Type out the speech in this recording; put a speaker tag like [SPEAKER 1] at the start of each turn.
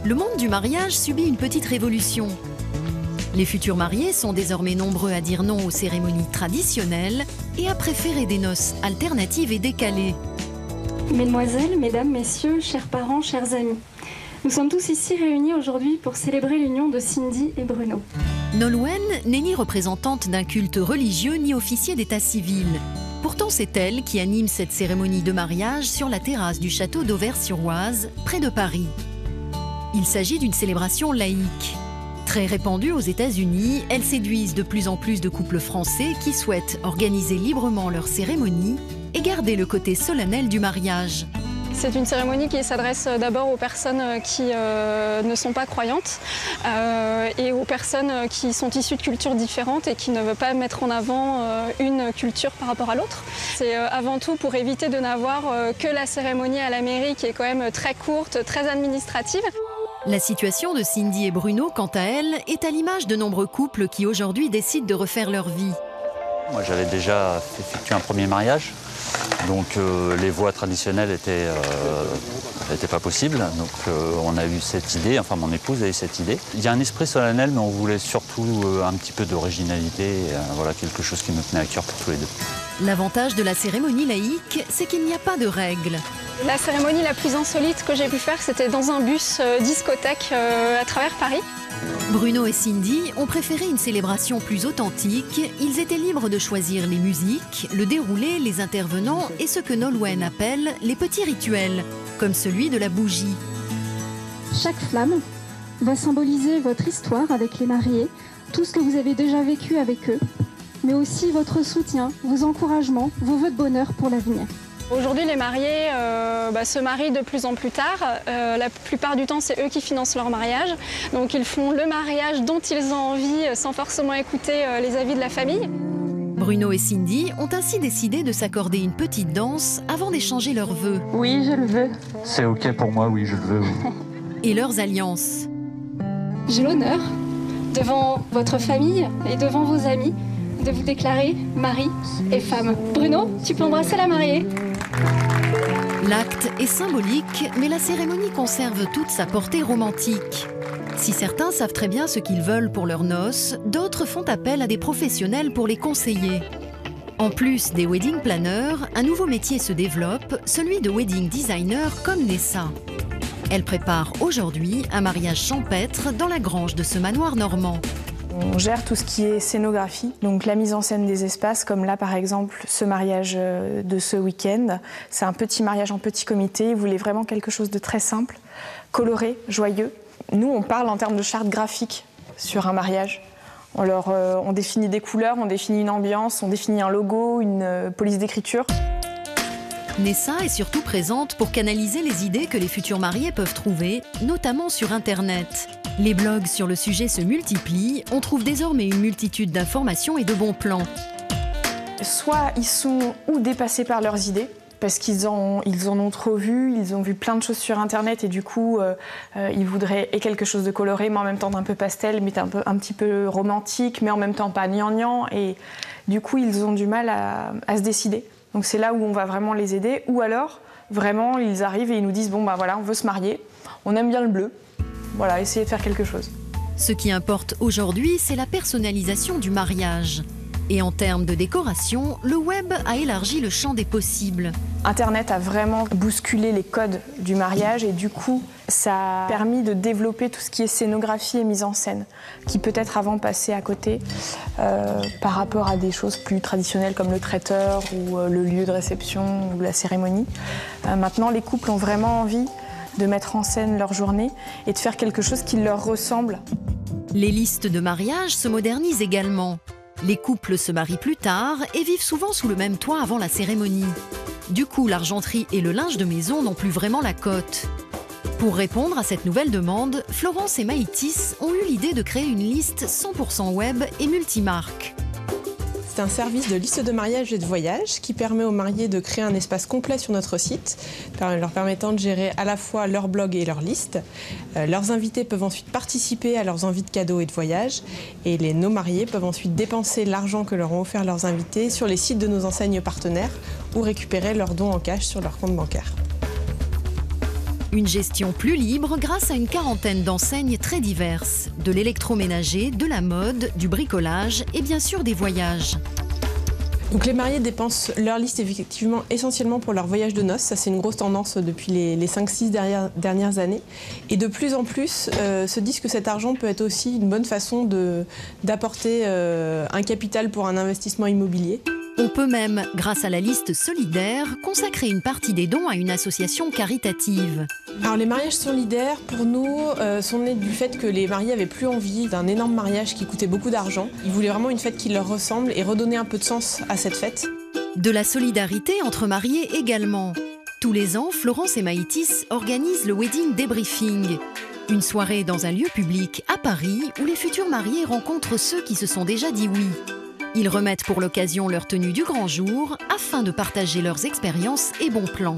[SPEAKER 1] Le monde du mariage subit une petite révolution. Les futurs mariés sont désormais nombreux à dire non aux cérémonies traditionnelles et à préférer des noces alternatives et décalées.
[SPEAKER 2] Mesdemoiselles, mesdames, messieurs, chers parents, chers amis, nous sommes tous ici réunis aujourd'hui pour célébrer l'union de Cindy et Bruno.
[SPEAKER 1] Nolwenn n'est ni représentante d'un culte religieux ni officier d'état civil. Pourtant, c'est elle qui anime cette cérémonie de mariage sur la terrasse du château d'Auvers-sur-Oise, près de Paris. Il s'agit d'une célébration laïque. Très répandue aux États-Unis, elles séduisent de plus en plus de couples français qui souhaitent organiser librement leur cérémonie et garder le côté solennel du mariage.
[SPEAKER 3] C'est une cérémonie qui s'adresse d'abord aux personnes qui ne sont pas croyantes et aux personnes qui sont issues de cultures différentes et qui ne veulent pas mettre en avant une culture par rapport à l'autre. C'est avant tout pour éviter de n'avoir que la cérémonie à la mairie qui est quand même très courte, très administrative.
[SPEAKER 1] La situation de Cindy et Bruno, quant à elle, est à l'image de nombreux couples qui aujourd'hui décident de refaire leur vie.
[SPEAKER 4] Moi, j'avais déjà effectué un premier mariage, donc les voies traditionnelles n'étaient pas possibles. Donc on a eu cette idée, enfin mon épouse a eu cette idée. Il y a un esprit solennel, mais on voulait surtout un petit peu d'originalité, voilà, quelque chose qui me tenait à cœur pour tous les deux.
[SPEAKER 1] L'avantage de la cérémonie laïque, c'est qu'il n'y a pas de règles.
[SPEAKER 3] La cérémonie la plus insolite que j'ai pu faire, c'était dans un bus discothèque à travers Paris.
[SPEAKER 1] Bruno et Cindy ont préféré une célébration plus authentique. Ils étaient libres de choisir les musiques, le déroulé, les intervenants et ce que Nolwenn appelle les petits rituels, comme celui de la bougie.
[SPEAKER 2] Chaque flamme va symboliser votre histoire avec les mariés, tout ce que vous avez déjà vécu avec eux, mais aussi votre soutien, vos encouragements, vos vœux de bonheur pour l'avenir.
[SPEAKER 3] Aujourd'hui, les mariés se marient de plus en plus tard. La plupart du temps, c'est eux qui financent leur mariage. Donc, ils font le mariage dont ils ont envie sans forcément écouter les avis de la famille.
[SPEAKER 1] Bruno et Cindy ont ainsi décidé de s'accorder une petite danse avant d'échanger leurs vœux.
[SPEAKER 2] Oui, je le veux.
[SPEAKER 4] C'est OK pour moi, oui, je le veux. Oui.
[SPEAKER 1] Et leurs alliances.
[SPEAKER 2] J'ai l'honneur, devant votre famille et devant vos amis, de vous déclarer mari et femme. Bruno, tu peux embrasser la mariée.
[SPEAKER 1] L'acte est symbolique, mais la cérémonie conserve toute sa portée romantique. Si certains savent très bien ce qu'ils veulent pour leurs noces, d'autres font appel à des professionnels pour les conseiller. En plus des wedding planners, un nouveau métier se développe, celui de wedding designer comme Nessa. Elle prépare aujourd'hui un mariage champêtre dans la grange de ce manoir normand.
[SPEAKER 5] On gère tout ce qui est scénographie, donc la mise en scène des espaces, comme là par exemple ce mariage de ce week-end. C'est un petit mariage en petit comité, ils voulaient vraiment quelque chose de très simple, coloré, joyeux. Nous on parle en termes de charte graphique sur un mariage. On définit des couleurs, on définit une ambiance, on définit un logo, une police d'écriture.
[SPEAKER 1] Nessa est surtout présente pour canaliser les idées que les futurs mariés peuvent trouver, notamment sur Internet. Les blogs sur le sujet se multiplient, on trouve désormais une multitude d'informations et de bons plans.
[SPEAKER 5] Soit ils sont ou dépassés par leurs idées, parce qu'ils en ont trop vu, ils ont vu plein de choses sur Internet et du coup ils voudraient quelque chose de coloré mais en même temps d'un peu pastel, mais un petit peu romantique, mais en même temps pas gnangnan, et du coup ils ont du mal à se décider. Donc c'est là où on va vraiment les aider, ou alors vraiment ils arrivent et ils nous disent bon bah voilà, on veut se marier, on aime bien le bleu. Voilà, essayer de faire quelque chose.
[SPEAKER 1] Ce qui importe aujourd'hui, c'est la personnalisation du mariage. Et en termes de décoration, le web a élargi le champ des possibles.
[SPEAKER 5] Internet a vraiment bousculé les codes du mariage et du coup, ça a permis de développer tout ce qui est scénographie et mise en scène, qui peut-être avant passait à côté par rapport à des choses plus traditionnelles comme le traiteur ou le lieu de réception ou la cérémonie. Maintenant, les couples ont vraiment envie de mettre en scène leur journée et de faire quelque chose qui leur ressemble.
[SPEAKER 1] Les listes de mariage se modernisent également. Les couples se marient plus tard et vivent souvent sous le même toit avant la cérémonie. Du coup, l'argenterie et le linge de maison n'ont plus vraiment la cote. Pour répondre à cette nouvelle demande, Florence et Maïtis ont eu l'idée de créer une liste 100% web et multimarque.
[SPEAKER 6] C'est un service de liste de mariage et de voyage qui permet aux mariés de créer un espace complet sur notre site, leur permettant de gérer à la fois leur blog et leur liste. Leurs invités peuvent ensuite participer à leurs envies de cadeaux et de voyage, et nos mariés peuvent ensuite dépenser l'argent que leur ont offert leurs invités sur les sites de nos enseignes partenaires ou récupérer leurs dons en cash sur leur compte bancaire.
[SPEAKER 1] Une gestion plus libre grâce à une quarantaine d'enseignes très diverses. De l'électroménager, de la mode, du bricolage et bien sûr des voyages.
[SPEAKER 6] Donc les mariés dépensent leur liste effectivement essentiellement pour leur voyage de noces. Ça, c'est une grosse tendance depuis les 5-6 dernières années. Et de plus en plus se disent que cet argent peut être aussi une bonne façon d'apporter un capital pour un investissement immobilier.
[SPEAKER 1] On peut même, grâce à la liste solidaire, consacrer une partie des dons à une association caritative.
[SPEAKER 6] Alors les mariages solidaires, pour nous, sont nés du fait que les mariés n'avaient plus envie d'un énorme mariage qui coûtait beaucoup d'argent. Ils voulaient vraiment une fête qui leur ressemble et redonner un peu de sens à cette fête.
[SPEAKER 1] De la solidarité entre mariés également. Tous les ans, Florence et Maïtis organisent le Wedding Debriefing. Une soirée dans un lieu public à Paris où les futurs mariés rencontrent ceux qui se sont déjà dit oui. Ils remettent pour l'occasion leur tenue du grand jour afin de partager leurs expériences et bons plans.